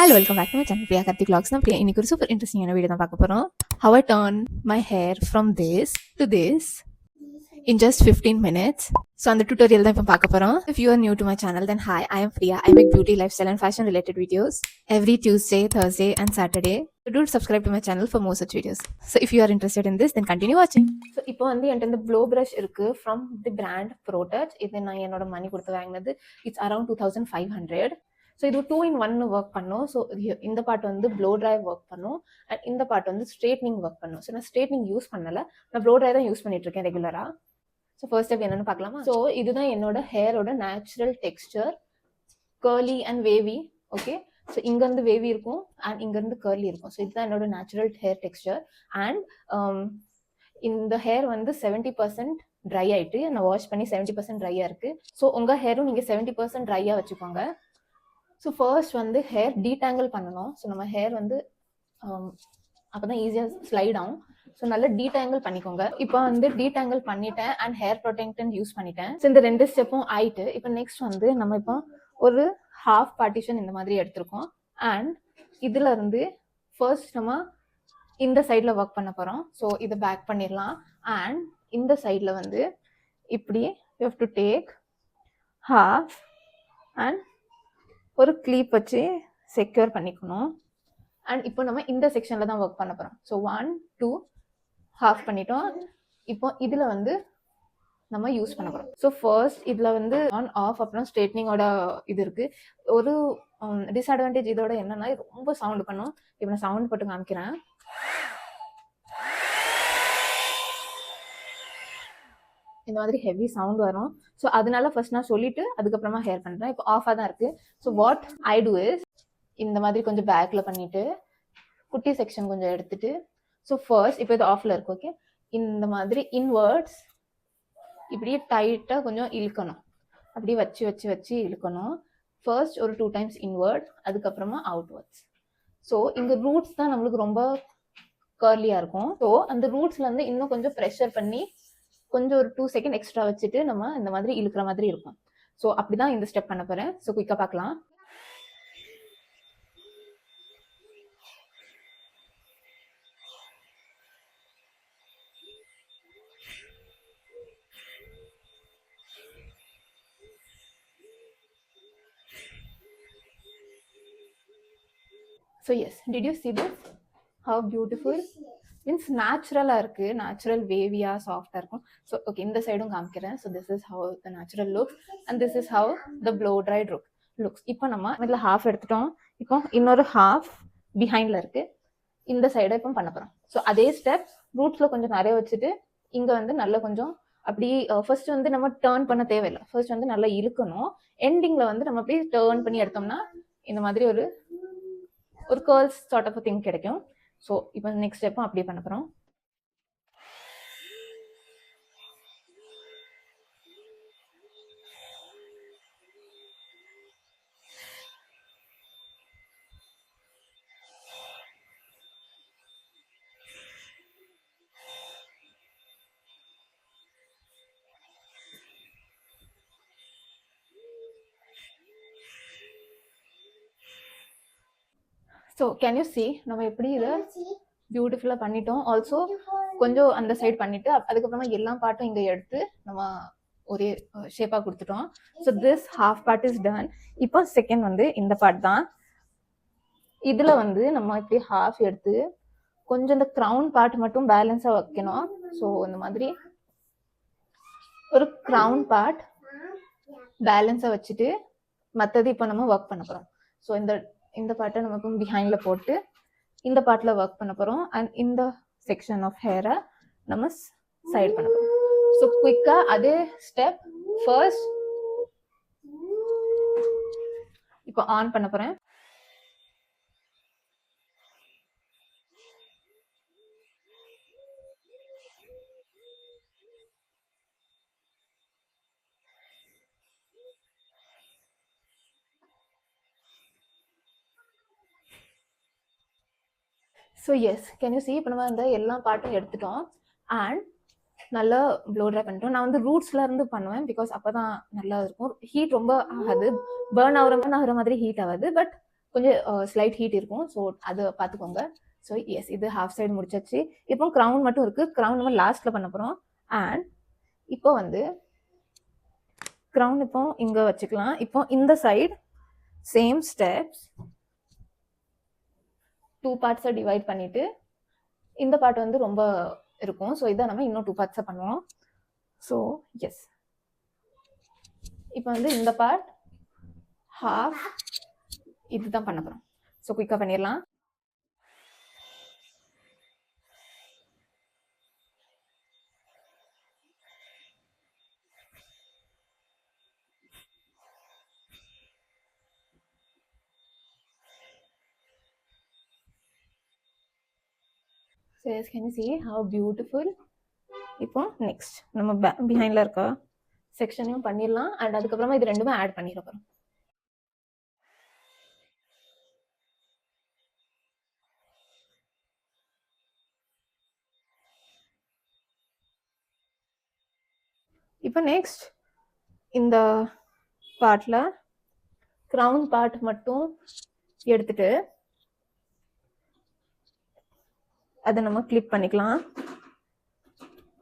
Hello, welcome back to my channel, Priya Karthik Vlogs. நான் பிரியா இன்னைக்கு ஒரு சூப்பர் இன்ட்ரெஸ்டிங்கான வீடியோ தான் பார்க்க போகிறோம். How I turn my hair from this to this in just 15 minutes. So அந்த tutorial தான் இப்போ பார்க்க போகிறோம். If you are new to my channel, then hi, I am Priya. I make beauty, lifestyle and fashion related videos every Tuesday, Thursday and Saturday. So do subscribe to my channel for more such videos. So if you are interested in this, then continue watching. So இப்போ வந்து என்கிட்ட இந்த blow brush இருக்கு from the brand ProTouch. இது நான் என்னோட மணி கொடுத்து வாங்கினது. It's around 2500. ஸோ இது 2-in-1 ஒர்க் பண்ணும். ஸோ இந்த பார்ட் வந்து ப்ளோ ட்ரை ஒர்க் பண்ணும் அண்ட் இந்த பார்ட் வந்து ஸ்ட்ரெயிட்னிங் ஒர்க் பண்ணும். ஸோ நான் ஸ்ட்ரெயிட்னிங் யூஸ் பண்ணலை, நான் ப்ளோ ட்ரை தான் யூஸ் பண்ணிட்டு இருக்கேன் ரெகுலராக. ஸோ ஃபர்ஸ்ட் ஸ்டெப் என்னன்னு பார்க்கலாமா? ஸோ இதுதான் என்னோட ஹேரோட natural texture, curly and wavy. Okay, so இங்கேருந்து வேவி இருக்கும் அண்ட் இங்கேருந்து கர்லி இருக்கும். ஸோ இதுதான் என்னோட நேச்சுரல் ஹேர் டெக்ஸ்டர். அண்ட் இந்த ஹேர் வந்து 70% ட்ரை ஆயிட்டு, நான் வாஷ் பண்ணி 70% ட்ரையாக இருக்குது. ஸோ உங்கள் ஹேரும் நீங்கள் 70% ட்ரையாக வச்சுக்கோங்க. ஸோ ஃபர்ஸ்ட் வந்து ஹேர் டீடாங்கிள் பண்ணணும். ஸோ நம்ம ஹேர் வந்து அப்போ தான் ஈஸியாக ஸ்லைட் ஆகும். ஸோ நல்லா டீடாங்கிள் பண்ணிக்கோங்க. இப்போ வந்து டீடாங்கிள் பண்ணிட்டேன் அண்ட் ஹேர் ப்ரொடெக்டன்ட் யூஸ் பண்ணிட்டேன். ஸோ இந்த 2 ஸ்டெப்பும் ஆயிட்டு இப்போ நெக்ஸ்ட் வந்து நம்ம இப்போ ஒரு ஹாஃப் பார்ட்டிஷன் இந்த மாதிரி எடுத்திருக்கோம். அண்ட் இதில் இருந்து ஃபர்ஸ்ட் நம்ம இந்த சைடில் ஒர்க் பண்ண போகிறோம். ஸோ இதை பேக் பண்ணிடலாம். அண்ட் இந்த சைடில் வந்து இப்படி you have to take half and ஒரு கிளீப் வச்சு செக்யூர் பண்ணிக்கணும். அண்ட் இப்போ நம்ம இந்த செக்ஷனில் தான் ஒர்க் பண்ண போகிறோம். ஸோ 1 2 ஹாஃப் பண்ணிட்டோம். இப்போ இதில் வந்து நம்ம யூஸ் பண்ண போகிறோம். ஸோ ஃபர்ஸ்ட் இதில் வந்து ஆன் ஆஃப் அப்புறம் ஸ்ட்ரெயிட்னிங்கோட இது இருக்குது. ஒரு டிஸ்அட்வான்டேஜ் இதோட என்னன்னா ரொம்ப சவுண்ட் பண்ணும். இப்போ நான் சவுண்ட் போட்டு காமிக்கிறேன். இந்த மாதிரி ஹெவி சவுண்ட் வரும். ஸோ அதனால ஃபர்ஸ்ட் நான் சொல்லிட்டு அதுக்கப்புறமா ஹேர் பண்ணுறேன். இப்போ ஆஃபாக தான் இருக்குது. So what I do is இந்த மாதிரி கொஞ்சம் பேக்கில் பண்ணிவிட்டு குட்டி செக்ஷன் கொஞ்சம் எடுத்துட்டு, ஸோ ஃபர்ஸ்ட் இப்போ இது ஆஃபில் இருக்கு. ஓகே, இந்த மாதிரி இன்வர்ட்ஸ் இப்படியே டைட்டாக கொஞ்சம் இழுக்கணும். அப்படியே வச்சு வச்சு வச்சு இழுக்கணும். ஃபர்ஸ்ட் ஒரு 2 times இன்வர்ட், அதுக்கப்புறமா அவுட்வர்ட்ஸ். ஸோ இங்கே ரூட்ஸ் தான் நம்மளுக்கு ரொம்ப கர்லியாக இருக்கும். ஸோ அந்த ரூட்ஸ்லேருந்து இன்னும் கொஞ்சம் ப்ரெஷர் பண்ணி கொஞ்சம் ஒரு 2 செகண்ட் எக்ஸ்ட்ரா வச்சுட்டு நம்ம இந்த மாதிரி இழுக்கிற மாதிரி இருக்கும். ஸோ அப்படிதான் இந்த ஸ்டெப் பண்ண போறேன். ஸோ குயிக்காக பார்க்கலாம். So yes, did you see this? How beautiful! Means நேச்சுரலாக இருக்குது, நேச்சுரல் வேவியாக சாஃப்டாக இருக்கும். ஸோ ஓகே, இந்த சைடும் காமிக்கிறேன். So this is how the natural looks and this is how the blow dried looks. இப்போ நம்ம இதில் ஹாஃப் எடுத்துட்டோம். இப்போ இன்னொரு ஹாஃப் பிஹைண்டில் இருக்குது. இந்த சைடை இப்போ பண்ண போகிறோம். ஸோ அதே ஸ்டெப் ரூட்ஸில் கொஞ்சம் நிறைய வச்சுட்டு இங்கே வந்து நல்லா கொஞ்சம் அப்படி ஃபர்ஸ்ட் வந்து நம்ம டேர்ன் பண்ண தேவையில்லை. ஃபர்ஸ்ட் வந்து நல்லா இழுக்கணும். எண்டிங்கில் வந்து நம்ம அப்படியே டேர்ன் பண்ணி எடுத்தோம்னா இந்த மாதிரி ஒரு கேர்ள்ஸ் சார்ட் ஆஃப் திங் கிடைக்கும். ஸோ இப்போ நெக்ஸ்ட் ஸ்டெப்பும் அப்படியே பண்ண போகிறோம். ஸோ கேன் யூ சி நம்ம எப்படி இதை பியூட்டிஃபுல்லாக பண்ணிட்டோம். ஆல்சோ கொஞ்சம் அந்த சைட் பண்ணிட்டு அதுக்கப்புறமா எல்லா பார்ட்டும் இங்கே எடுத்து நம்ம ஒரே ஷேப்பாக கொடுத்துட்டோம். So this half part is done. இப்போ செகண்ட் வந்து இந்த பார்ட் தான். இதில் வந்து நம்ம இப்படி ஹாஃப் எடுத்து கொஞ்சம் இந்த க்ரௌன் பார்ட் மட்டும் பேலன்ஸாக வைக்கணும். ஸோ இந்த மாதிரி ஒரு க்ரௌன் பார்ட் பேலன்ஸாக வச்சுட்டு மற்றது இப்போ நம்ம ஒர்க் பண்ண போகிறோம். ஸோ இந்த பார்ட்டை நமக்கு பிஹைண்டில் போட்டு இந்த பார்ட்டில் ஒர்க் பண்ண போகிறோம். அண்ட் இந்த செக்ஷன் ஆஃப் ஹேரை நம்ம சைட் பண்ண போகிறோம். ஸோ குயிக்காக அதே ஸ்டெப் ஃபர்ஸ்ட் இப்போ ஆன் பண்ண போகிறேன். So yes, can you see இப்போ நம்ம அந்த எல்லா பார்ட்டும் எடுத்துட்டோம் அண்ட் நல்லா ப்ளோ ட்ரை பண்ணிட்டோம். நான் வந்து ரூட்ஸ்ல இருந்து பண்ணுவேன் பிகாஸ் அப்பதான் நல்லா இருக்கும். ஹீட் ரொம்ப ஆகாது, பேர்ன் ஆகுற மாதிரி ஹீட் ஆகாது. பட் கொஞ்சம் ஸ்லைட் ஹீட் இருக்கும். ஸோ அதை பார்த்துக்கோங்க. ஸோ எஸ், இது ஹாஃப் சைடு முடிச்சாச்சு. இப்போ க்ரௌன் மட்டும் இருக்குது. க்ரௌன் நம்ம லாஸ்ட்டில் பண்ண போகிறோம். அண்ட் இப்போ வந்து க்ரௌன் இப்போ இங்கே வச்சுக்கலாம். இப்போ இந்த சைடு சேம் ஸ்டெப்ஸ் 2 பார்ட்ஸாக டிவைட் பண்ணிவிட்டு இந்த பார்ட் வந்து ரொம்ப இருக்கும். ஸோ இதை நம்ம இன்னும் 2 பார்ட்ஸாக பண்ணுவோம். ஸோ எஸ், இப்போ வந்து இந்த பார்ட் ஹாஃப் இதுதான் பண்ண போகிறோம். ஸோ குயிக்காக பண்ணிடலாம். So yes, can you see how beautiful? இப்போ நெக்ஸ்ட் நம்ம பிஹைண்ட்ல இருக்க செக்ஷனையும் பண்ணிடலாம். அண்ட் அதுக்கப்புறமா இது ரெண்டுமே ஆட் பண்ணிட போகிறோம். இப்போ நெக்ஸ்ட் இந்த பார்ட்ல க்ரௌன் பார்ட் மட்டும் எடுத்துட்டு அதை நம்ம கிளிப் பண்ணிக்கலாம்.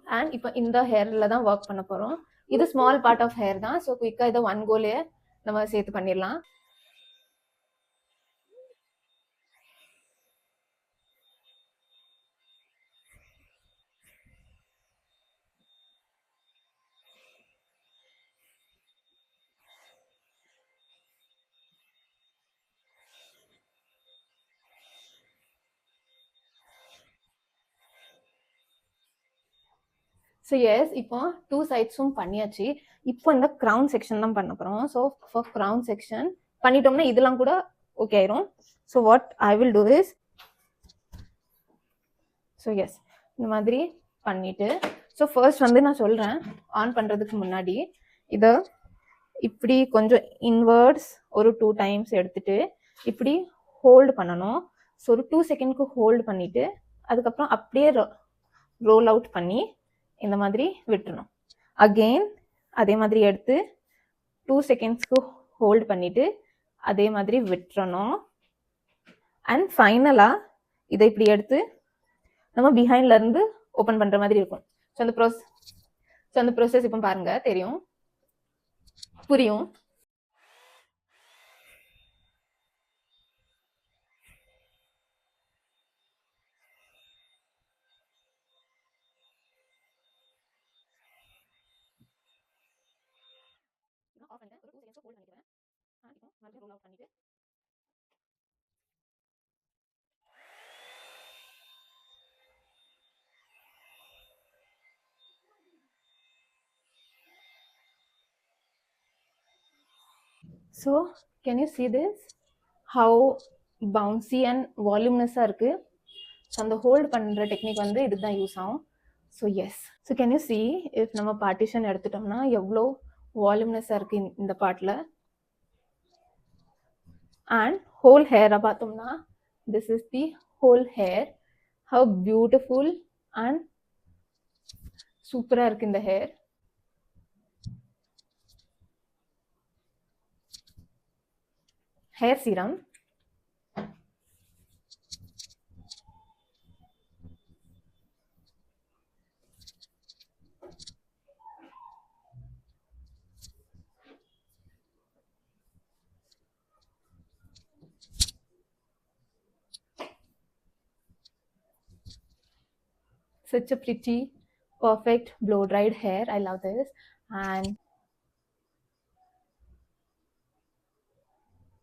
அண்ட் இப்போ இந்த ஹேர்ல தான் ஒர்க் பண்ண போறோம். இது ஸ்மால் பார்ட் ஆஃப் ஹேர் தான். ஸோ குயிக்கா இதை 1 கோலே நம்ம சேர்த்து பண்ணிடலாம். ஸோ எஸ், இப்போ 2 சைட்ஸும் பண்ணியாச்சு. இப்போ இந்த க்ரௌன் செக்ஷன் தான் பண்ண போகிறோம். ஸோ ஃபார் க்ரௌன் செக்ஷன் பண்ணிட்டோம்னா இதெல்லாம் கூட ஓகே ஆயிரும். So what I will do is, so yes, இந்த மாதிரி பண்ணிட்டு ஸோ ஃபர்ஸ்ட் வந்து நான் சொல்கிறேன் ஆன் பண்ணுறதுக்கு முன்னாடி இதை இப்படி கொஞ்சம் இன்வர்ட்ஸ் ஒரு 2 டைம்ஸ் எடுத்துட்டு இப்படி ஹோல்டு பண்ணணும். ஸோ ஒரு 2 செகண்ட்க்கு ஹோல்டு பண்ணிட்டு அதுக்கப்புறம் அப்படியே ரோல் அவுட் பண்ணி இந்த மாதிரி விட்டுறணும். அகெயின் அதே மாதிரி எடுத்து 2 செகண்ட்ஸ்க்கு ஹோல்டு பண்ணிட்டு அதே மாதிரி விட்டுறணும். அண்ட் ஃபைனலாக இதை இப்படி எடுத்து நம்ம பிஹைண்ட்ல இருந்து ஓப்பன் பண்ற மாதிரி இருக்கும். ஸோ அந்த ப்ரோசஸ் இப்போ பாருங்க, தெரியும், புரியும். So can you see this, how bouncy and voluminous-ஆ இருக்கு. ஸோ அந்த ஹோல்ட் பண்ணுற டெக்னிக் வந்து இதுக்கு தான் யூஸ் ஆகும். So yes, so can you see if நம்ம பார்ட்டிஷன் எடுத்துட்டோம்னா எவ்வளோ வால்யூம்னஸாக இருக்குது இந்த பார்ட்டில். அண்ட் ஹோல் ஹேரை பார்த்தோம்னா this is the whole hair. Have beautiful and சூப்பராக இருக்குது இந்த hair. Hair serum, such a pretty perfect blow dried hair. I love this. And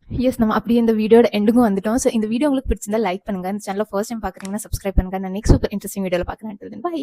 yes, நம்ம அப்படியே இந்த வீடியோட எண்டுக்கும் வந்துட்டோம். ஸோ இந்த வீடியோ உங்களுக்கு பிடிச்சிருந்தா லைக் பண்ணுங்க. இந்த சேனலை ஃபர்ஸ்ட் டைம் பார்க்குறீங்கன்னா சப்ஸ்கிரைப் பண்ணுங்க. நான் நெக்ஸ்ட் சூப்பர் இன்ட்ரெஸ்டிங் வீடியோவில் பார்க்குறேன். பை.